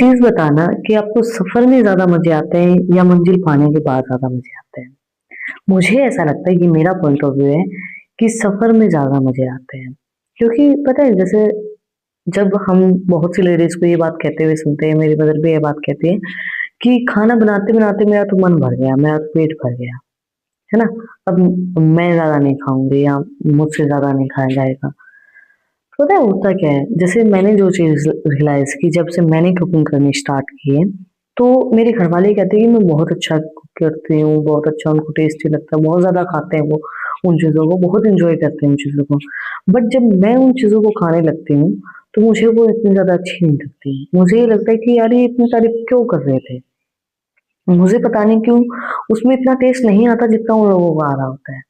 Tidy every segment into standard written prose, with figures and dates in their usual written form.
चीज बताना कि आपको सफर में ज्यादा मजे आते हैं या मंजिल पाने के बाद ज्यादा मजे आते हैं। मुझे ऐसा लगता है कि मेरा पॉइंट ऑफ व्यू है कि सफर में ज्यादा मजे आते हैं, क्योंकि पता है जैसे जब हम बहुत सी लेडीज को ये बात कहते हुए सुनते हैं, मेरी मदर भी ये बात कहती है कि खाना बनाते बनाते मेरा तो मन भर गया, मेरा तो पेट भर गया, है ना। अब मैं ज्यादा नहीं खाऊंगी या मुझसे ज्यादा नहीं खाया जाएगा। तो पता है होता क्या है, जैसे मैंने जो चीज रियलाइज की जब से मैंने कुकिंग करनी स्टार्ट की है, तो मेरे घर वाले कहते हैं कि मैं बहुत अच्छा कुक करती हूँ, बहुत अच्छा उनको टेस्टी लगता है, बहुत ज्यादा खाते हैं वो उन चीजों को, बहुत इंजॉय करते हैं उन चीजों को। बट जब मैं उन चीजों को खाने लगती हूँ तो मुझे वो इतनी ज्यादा अच्छी नहीं लगती। मुझे ये लगता है कि यार ये इतनी तारीफ क्यों कर रहे थे, मुझे पता नहीं क्यों उसमें इतना टेस्ट नहीं आता जितना उन लोगों को आ रहा होता है।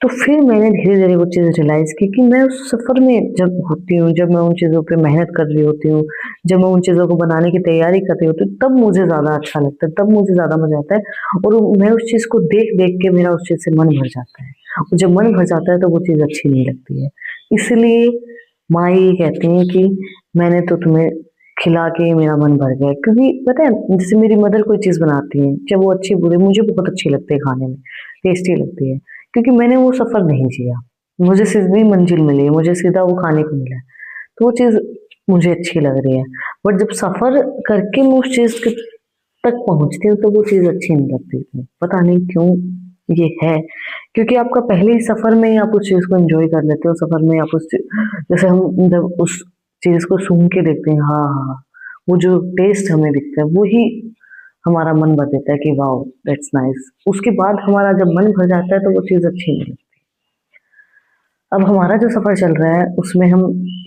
तो फिर मैंने धीरे-धीरे वो चीज़ें रियलाइज़ की कि मैं उस सफ़र में जब होती हूँ, जब मैं उन चीज़ों पे मेहनत कर रही होती हूँ, जब मैं उन चीज़ों को बनाने की तैयारी कर रही होती हूँ, तब मुझे ज़्यादा अच्छा लगता है, तब मुझे ज़्यादा मज़ा आता है और मैं उस चीज़ को देख-देख के मेरा उस चीज़ से मन भर जाता है। और जब मन भर जाता है तो वो चीज़ अच्छी नहीं लगती है। इसलिए माँ ये कहती हैं कि मैंने तो तुम्हें खिला के मेरा मन भर गया है। क्योंकि पता है जैसे मेरी मदर कोई चीज़ बनाती हैं, चाहे वो अच्छी-बुरी मुझे बहुत अच्छी लगती है खाने में, टेस्टी लगती है। क्योंकि मैंने वो सफ़र नहीं जिया। मुझे सीधी मंजिल मिली है, मुझे सीधा वो खाने को मिला है। तो वो चीज़ मुझे अच्छी लग रही है। बट जब सफ़र करके मैं उस चीज़ के तक पहुँचती हूँ तो वो चीज़ अच्छी नहीं लगती इतनी। पता नहीं क्यों ये है? क्योंकि आपका पहले ही सफ़र में ही आप उस चीज़ को एन्जॉय कर लेते हो, सफ़र में आप उस ची जैसे हम जब उस चीज़ को सूंघ के देखते हैं, हाँ, हाँ, हाँ, वो जो टेस्ट हमें दिखता है, वो ही हमारा मन भर देता है कि वाओ दैट्स नाइस। उसके बाद हमारा जब मन भर जाता है तो वो चीज़ अच्छी नहीं लगती। अब हमारा जो सफ़र चल रहा है उसमें हम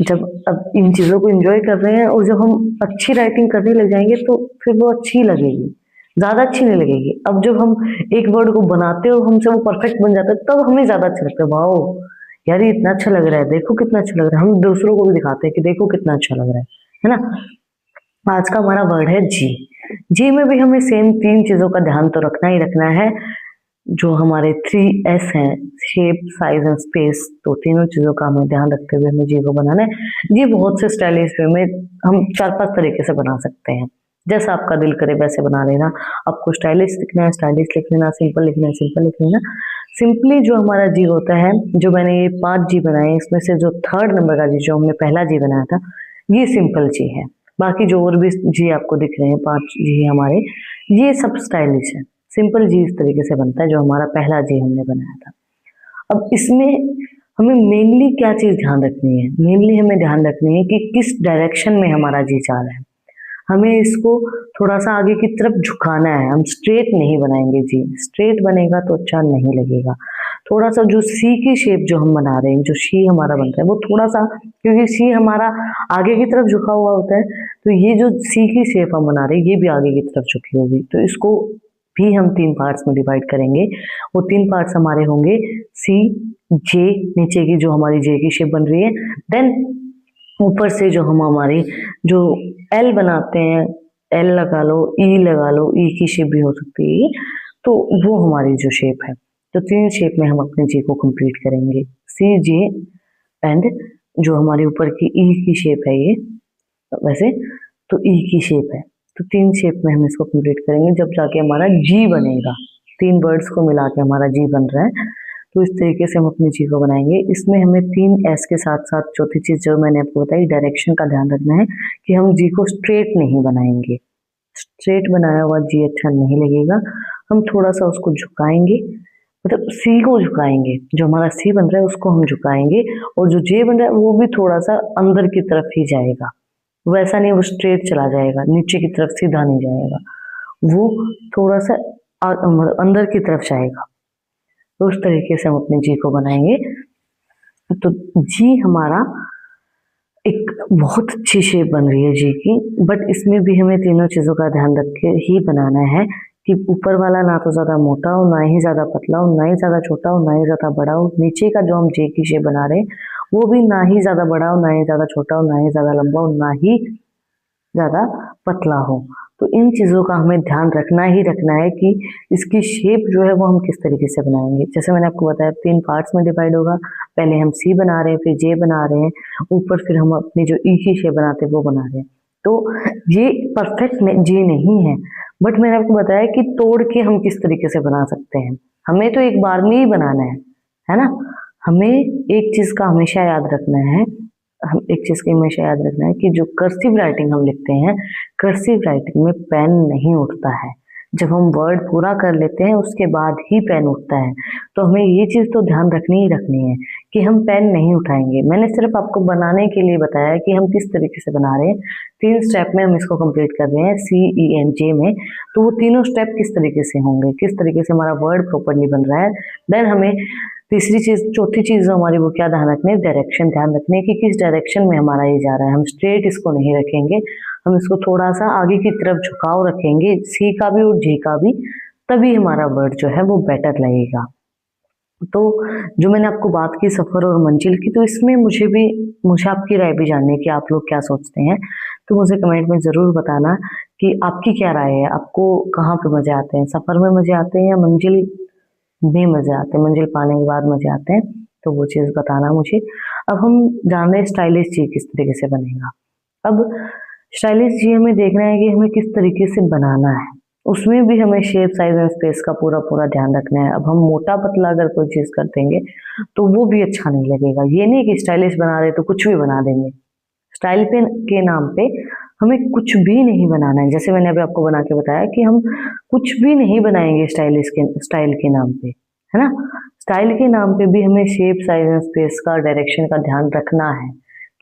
जब अब इन चीज़ों को एन्जॉय कर रहे हैं और जब हम अच्छी राइटिंग करने लग जाएँगे तो फिर वो अच्छी लगेगी, ज़्यादा अच्छी नहीं लगेगी। अब जब हम एक वर्ड को बनाते हैं और हमसे वो परफेक्ट बन जाता है तब हमें ज़्यादा अच्छा लगता है, वाओ! यार ये इतना अच्छा लग रहा है, देखो कितना अच्छा लग रहा है। हम दूसरों को भी दिखाते हैं कि देखो कितना अच्छा लग रहा है ना? आज का हमारा वर्ड है जी। जी में भी हमें सेम 3 चीज़ों का ध्यान तो रखना ही रखना है, जो हमारे 3 एस हैं, शेप, साइज़ एंड स्पेस, तो तीनों चीज़ों का हमें ध्यान रखते हुए हमें जी को बनाना है। जी बहुत से स्टाइलिश वे में हम 4-5 तरीके से बना सकते हैं। जैसा आपका दिल करे वैसे बना लेना। आपको स्टाइलिश लिखना है, स्टाइलिश लिख लेना, सिंपल लिखना है, सिंपल लिख लेना। सिंपली जो हमारा जी होता है, जो मैंने ये 5 जी बनाए हैं, इसमें से जो 3rd नंबर का जी, जो हमने पहला जी बनाया था, ये सिंपल जी है। बाकी जो और भी जी आपको दिख रहे हैं 5 जी हमारे, ये सब स्टाइलिश है। सिंपल जी इस तरीके से बनता है जो हमारा पहला जी हमने बनाया था। अब इसमें हमें मेनली क्या चीज़ ध्यान रखनी है? मेनली हमें ध्यान रखनी है कि किस डायरेक्शन में हमारा जी जा रहा है। हमें इसको थोड़ा-सा आगे की तरफ झुकाना है, हम स्ट्रेट नहीं बनाएँगे जी, स्ट्रेट बनेगा तो अच्छा नहीं लगेगा। थोड़ा-सा जो सी की शेप जो हम बना रहे हैं, जो सी हमारा बन रहा है, वो थोड़ा-सा, क्योंकि सी हमारा आगे की तरफ झुका हुआ होता है, तो ये जो सी की शेप हम बना रहे हैं, ये भी आगे की तरफ झुकी होगी। तो इसको भी हम 3 पार्ट्स में डिवाइड करेंगे। वो 3 पार्ट्स हमारे होंगे सी, जे, नीचे की जो हमारी जे की शेप बन रही है, देन ऊपर से जो हम हमारी जो एल बनाते हैं, एल लगा लो, ई लगा लो, ई की शेप भी हो सकती है ये, तो वो हमारी जो शेप है। तो 3 शेप में हम अपने जे को कंप्लीट करेंगे, सी, जे एंड जो हमारे ऊपर की ई की शेप है ये, वैसे तो ई की शेप है। तो 3 शेप में हम इसको कंप्लीट करेंगे जब जाके हमारा जी बनेगा। 3 वर्ड्स को मिला के हमारा जी बन रहा है। तो इस तरीके से हम अपनी जी को बनाएँगे। इसमें हमें 3 एस के साथ-साथ चौथी चीज़ जो मैंने आपको बताई, डायरेक्शन का ध्यान रखना है कि हम जी को स्ट्रेट नहीं बनाएँगे। स्ट्रेट बनाया हुआ जी अच्छा नहीं लगेगा। हम थोड़ा-सा उसको झुकाएँगे, मतलब सी को झुकाएँगे। जो हमारा सी बन रहा है उसको हम झुकाएँगे और जो जे बन रहा है वो भी थोड़ा-सा अंदर की तरफ ही जाएगा। वैसा नहीं वो स्ट्रेट चला जाएगा, नीचे की तरफ सीधा नहीं जाएगा। वो थोड़ा-सा अंदर की तरफ जाएगा। तो उस तरीके से हम अपने जी को बनाएँगे। तो जी हमारा एक बहुत अच्छी शेप बन रही है जी की, बट इसमें भी हमें तीनों चीज़ों का ध्यान रख के ही बनाना है कि ऊपर वाला ना तो ज़्यादा मोटा हो, ना ही ज़्यादा पतला हो, ना ही ज़्यादा छोटा हो, ना ही ज़्यादा बड़ा हो। नीचे का जो हम जे की शेप बना रहे हैं, वो भी ना ही ज़्यादा बड़ा हो, ना ही ज़्यादा छोटा हो, ना ही ज़्यादा लंबा हो, ना ही ज़्यादा पतला हो। तो इन चीज़ों का हमें ध्यान रखना ही रखना है कि इसकी शेप जो है वो हम किस तरीके से बनाएँगे। जैसे मैंने आपको बताया 3 पार्ट्स में डिवाइड होगा। पहले हम सी बना रहे हैं, फिर जे बना रहे हैं, ऊपर फिर हम अपनी जो ई की शेप बनाते हैं वो बना रहे हैं। तो ये परफेक्ट जी नहीं है, बट मैंने आपको बताया कि तोड़ के हम किस तरीके से बना सकते हैं। हमें तो एक बार में ही बनाना है ना। हमें एक चीज का हमेशा याद रखना है, हम एक चीज का हमेशा याद रखना है कि जो कर्सिव राइटिंग हम लिखते हैं, कर्सिव राइटिंग में पेन नहीं उठता है। जब हम वर्ड पूरा कर लेते हैं उसके बाद ही पेन उठता है। तो हमें ये चीज तो ध्यान रखनी ही रखनी है कि हम पेन नहीं उठाएंगे। मैंने सिर्फ आपको बनाने के लिए बताया कि हम किस तरीके से बना रहे हैं। 3 स्टेप में हम इसको कंप्लीट कर रहे हैं CENJ में। तो वो तीनों स्टेप किस तरीके से होंगे, किस तरीके से हमारा वर्ड प्रॉपरली बन रहा है। देन हमें तीसरी चीज, चौथी चीज हमारी वो क्या ध्यान रखनी है, डायरेक्शन ध्यान रखनी है कि किस डायरेक्शन में हमारा ये जा रहा है। हम स्ट्रेट इसको नहीं रखेंगे, हम इसको थोड़ा सा आगे की तरफ झुकाव रखेंगे, सी का भी और जी का भी, तभी हमारा वर्ड जो है वो बेटर लगेगा। तो जो मैंने आपको बात की सफर और मंजिल की, तो इसमें मुझे आपकी राय भी जाननी है कि आप लोग क्या सोचते हैं। तो मुझे कमेंट में जरूर बताना कि आपकी क्या राय है, आपको कहाँ पे मजे आते हैं, सफर में मजे आते हैं या मंजिल में मजे आते हैं, मंजिल पाने के बाद मजे आते हैं। तो वो चीज बताना मुझे। अब हम जान रहे हैं स्टाइलिश जी किस तरीके से बनेगा। अब स्टाइलिश जी हमें देखना है कि हमें किस तरीके से बनाना है, उसमें भी हमें शेप साइज एंड स्पेस का पूरा पूरा ध्यान रखना है। अब हम मोटा पतला अगर कोई चीज कर देंगे तो वो भी अच्छा नहीं लगेगा। ये नहीं कि स्टाइलिश बना रहे तो कुछ भी बना देंगे। स्टाइल पे के नाम पे हमें कुछ भी नहीं बनाना है। जैसे मैंने अभी आपको बना के बताया कि हम कुछ भी नहीं बनाएंगे स्टाइल के नाम पे, है ना। स्टाइल के नाम पे भी हमें शेप साइज एंड स्पेस का, डायरेक्शन का ध्यान रखना है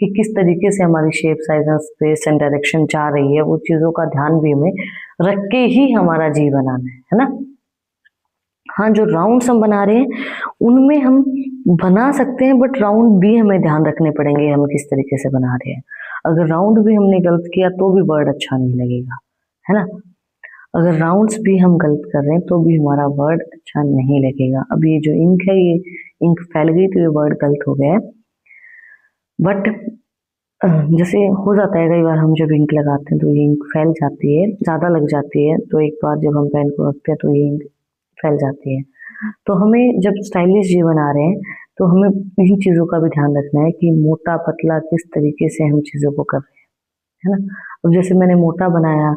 कि किस तरीके से हमारी shape size and space and direction जा रही है। वो चीजों का ध्यान भी हमें रख के ही हमारा जी बनाना है ना। हाँ, जो राउंड्स हम बना रहे हैं उनमें हम बना सकते हैं, बट राउंड भी हमें ध्यान रखने पड़ेंगे हम किस तरीके से बना रहे हैं। अगर राउंड भी हमने गलत किया तो भी वर्ड अच्छा नहीं लगेगा, है ना। अगर राउंड्स भी हम गलत कर रहे हैं तो भी हमारा वर्ड अच्छा नहीं लगेगा। अब ये जो इंक है, ये इंक फैल गई तो ये वर्ड गलत हो गया है। बट जैसे हो जाता है कई बार, हम जब इंक लगाते हैं तो ये इंक फैल जाती है, ज्यादा लग जाती है, तो एक बार जब हम पेन को रखते हैं तो ये इंक फैल जाती है। तो हमें जब स्टाइलिश जी बना रहे हैं तो हमें इन चीजों का भी ध्यान रखना है कि मोटा पतला किस तरीके से हम चीजों को कर रहे हैं, है ना। अब जैसे मैंने मोटा बनाया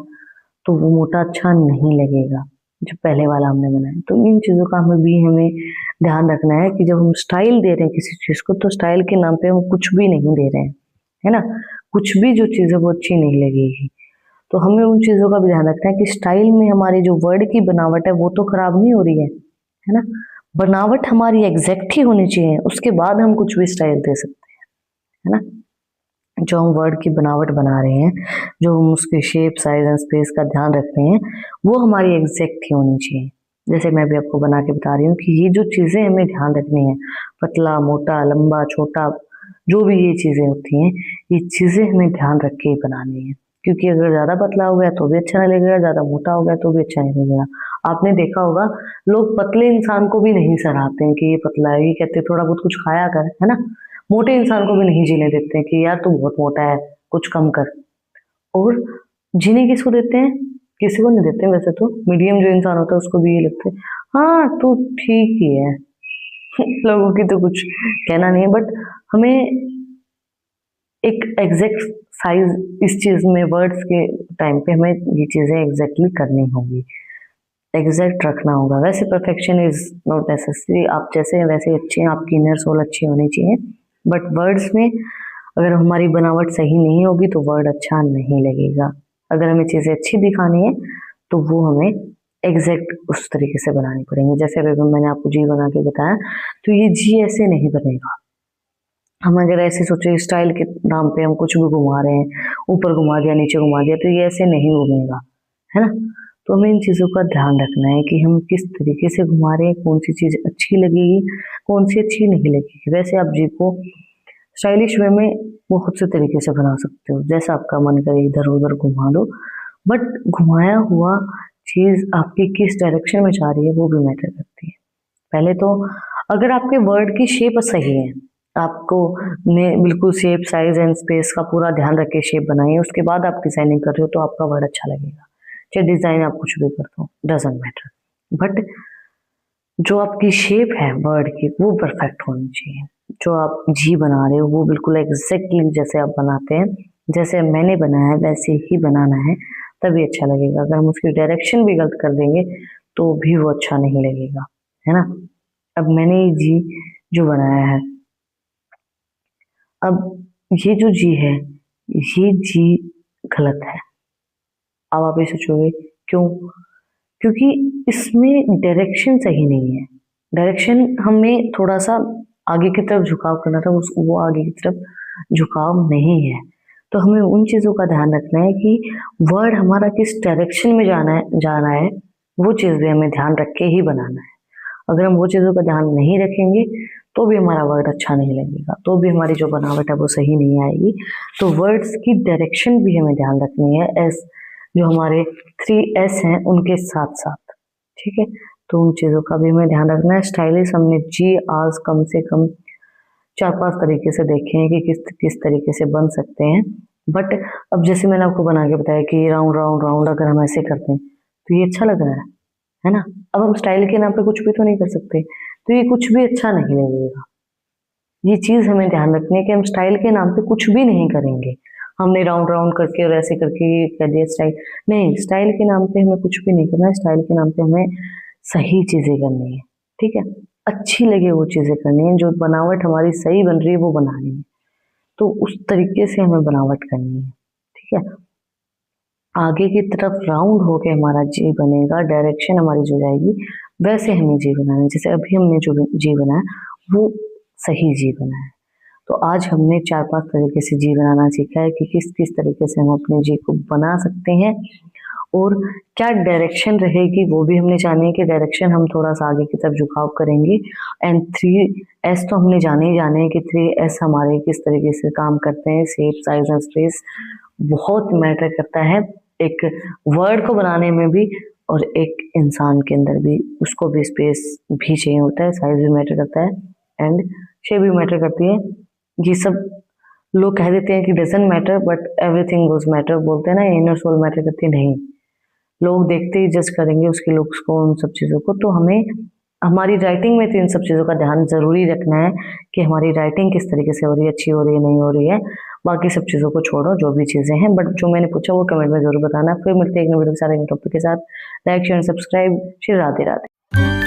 तो वो मोटा अच्छा नहीं लगेगा जो पहले वाला हमने बनाया। तो इन चीजों का हमें ध्यान रखना है कि जब हम स्टाइल दे रहे हैं किसी चीज को, तो स्टाइल के नाम पे हम कुछ भी नहीं दे रहे हैं, है ना। कुछ भी जो चीज है वो अच्छी नहीं लगेगी। तो हमें उन चीजों का भी ध्यान रखना है कि स्टाइल में हमारी जो वर्ड की बनावट है वो तो खराब नहीं हो रही है ना। बनावट हमारी एग्जैक्ट ही होनी चाहिए, उसके बाद हम कुछ भी स्टाइल दे सकते हैं, है ना। जो हम वर्ड की बनावट बना रहे हैं, जो हम उसके शेप साइज एंड स्पेस का ध्यान रख रहे हैं, वो हमारी एग्जैक्ट ही होनी चाहिए। जैसे मैं भी आपको बना के बता रही हूँ कि ये जो चीजें हमें ध्यान रखनी है, पतला मोटा लंबा छोटा, जो भी ये चीजें होती हैं, ये चीजें हमें ध्यान रख के ही बनानी है। क्योंकि अगर ज्यादा पतला हो गया तो भी अच्छा नहीं लगेगा, ज्यादा मोटा हो गया तो भी अच्छा नहीं लगेगा। आपने देखा होगा लोग पतले इंसान को भी नहीं सराहते हैं कि ये पतला है, ये कहते हैं थोड़ा बहुत कुछ खाया कर, है ना। मोटे इंसान को भी नहीं जीने देते हैं कि यार तू बहुत मोटा है, कुछ कम कर। और जीने किसको देते हैं, किसी को नहीं देते हैं। वैसे तो मीडियम जो इंसान होता है उसको भी ये लगता है हाँ तू ठीक ही है। लोगों की तो कुछ कहना नहीं है, बट हमें एक एग्जैक्ट साइज इस चीज में, वर्ड्स के टाइम पे हमें ये चीजें एग्जैक्टली करनी होगी, एग्जैक्ट रखना होगा। वैसे परफेक्शन इज नॉट नेसेसरी, आप जैसे हैं वैसे अच्छे हैं, आपकी इनर सोल अच्छी होनी चाहिए। बट वर्ड्स में अगर हमारी बनावट सही नहीं होगी तो वर्ड अच्छा नहीं लगेगा। अगर हमें चीजें अच्छी दिखानी है तो वो हमें एग्जैक्ट उस तरीके से बनानी पड़ेंगी। जैसे अभी मैंने आपको जी बना के बताया, तो ये जी ऐसे नहीं बनेगा। हम अगर ऐसे सोचे स्टाइल के नाम पे हम कुछ भी घुमा रहे हैं, ऊपर घुमा दिया नीचे घुमा दिया, तो ये ऐसे नहीं घूमेगा, है ना। तो हमें इन चीजों का ध्यान रखना है कि हम किस तरीके से घुमा रहे हैं, कौन सी चीज अच्छी लगेगी, कौन सी अच्छी नहीं लगेगी। वैसे आप जी को स्टाइलिश वे में बहुत से तरीके से बना सकते हो, जैसा आपका मन करे इधर उधर घुमा दो, बट घुमाया हुआ चीज आपकी किस डायरेक्शन में जा रही है वो भी मैटर करती है। पहले तो अगर आपके वर्ड की शेप सही है, आपको ने बिल्कुल शेप साइज एंड स्पेस का पूरा ध्यान रख के शेप बनाई है, उसके बाद आप डिजाइनिंग कर रहे हो तो आपका वर्ड अच्छा लगेगा। चाहे डिजाइन आप कुछ भी कर दो, डजेंट मैटर, बट जो आपकी शेप है वर्ड की वो परफेक्ट होनी चाहिए। जो आप जी बना रहे हो वो बिल्कुल एग्जैक्टली जैसे आप बनाते हैं जैसे मैंने बनाया है वैसे ही बनाना है, तभी अच्छा लगेगा। अगर हम उसकी डायरेक्शन भी गलत कर देंगे तो भी वो अच्छा नहीं लगेगा, है ना। अब मैंने ये जी जो बनाया है, अब ये जो जी है, ये जी गलत है। अब आप ये सोचोगे क्यों? क्योंकि इसमें डायरेक्शन सही नहीं है। डायरेक्शन हमें थोड़ा सा आगे की तरफ झुकाव करना था, वो आगे की तरफ झुकाव नहीं है। तो हमें उन चीज़ों का ध्यान रखना है कि वर्ड हमारा किस डायरेक्शन में जाना है, वो चीज़ भी हमें ध्यान रख के ही बनाना है। अगर हम वो चीज़ों का ध्यान नहीं रखेंगे तो भी हमारा वर्ड अच्छा नहीं लगेगा, तो भी हमारी जो बनावट है वो सही नहीं आएगी। तो वर्ड्स की डायरेक्शन भी हमें ध्यान रखनी है, एस जो हमारे 3S हैं उनके साथ साथ, ठीक है। तो उन चीज़ों का भी हमें ध्यान रखना है। स्टाइलिश हमने जी आज कम से कम 4-5 तरीके से देखे हैं कि किस किस तरीके से बन सकते हैं। बट अब जैसे मैंने आपको बना के बताया कि राउंड राउंड राउंड अगर हम ऐसे करते हैं तो ये अच्छा लग रहा है ना। अब हम स्टाइल के नाम पे कुछ भी तो नहीं कर सकते, तो ये कुछ भी अच्छा नहीं लगेगा। ये चीज़ हमें ध्यान रखनी है कि हम स्टाइल के नाम पे कुछ भी नहीं करेंगे। हमने राउंड राउंड करके और ऐसे करके ये कह दिया स्टाइल, नहीं, स्टाइल के नाम पे हमें कुछ भी नहीं करना है। स्टाइल के नाम पे हमें सही चीज़ें करनी है, ठीक है। अच्छी लगे वो चीज़ें करनी है, जो बनावट हमारी सही बन रही है वो बनानी है। तो उस तरीके से हमें बनावट करनी है, ठीक है। आगे की तरफ राउंड होके हमारा जी बनेगा, डायरेक्शन हमारी जो जाएगी वैसे हमें जी बनाना है। जैसे अभी हमने जो जी बनाया वो सही जी बना है। तो आज हमने 4-5 तरीके से जी बनाना सीखा है कि किस किस तरीके से हम अपने जी को बना सकते हैं और क्या डायरेक्शन रहेगी वो भी हमने जानी है कि डायरेक्शन हम थोड़ा सा आगे की तरफ झुकाव करेंगे। एंड 3S तो हमने जाने ही जाने हैं कि 3S हमारे किस तरीके से काम करते हैं। शेप, साइज एंड स्पेस बहुत मैटर करता है एक वर्ड को बनाने में भी, और एक इंसान के अंदर भी। उसको भी स्पेस भी चाहिए होता है, साइज भी मैटर करता है एंड शेप भी मैटर करती है। ये सब लोग कह देते हैं कि doesn't matter but everything does matter, बोलते हैं ना, इनर सोल मैटर करती है। नहीं, लोग देखते ही जज करेंगे उसके लुक्स को, उन सब चीज़ों को। तो हमें हमारी राइटिंग में तो इन सब चीज़ों का ध्यान ज़रूरी रखना है कि हमारी राइटिंग किस तरीके से हो रही है, अच्छी हो रही है, नहीं हो रही है। बाकी सब चीज़ों को छोड़ो, जो भी चीज़ें हैं, बट जो मैंने पूछा वो कमेंट में ज़रूर बताना। फिर मिलते हैं एक नए वीडियो के साथ, एक टॉपिक के साथ। Like share subscribe. Shri Radhe Radhe.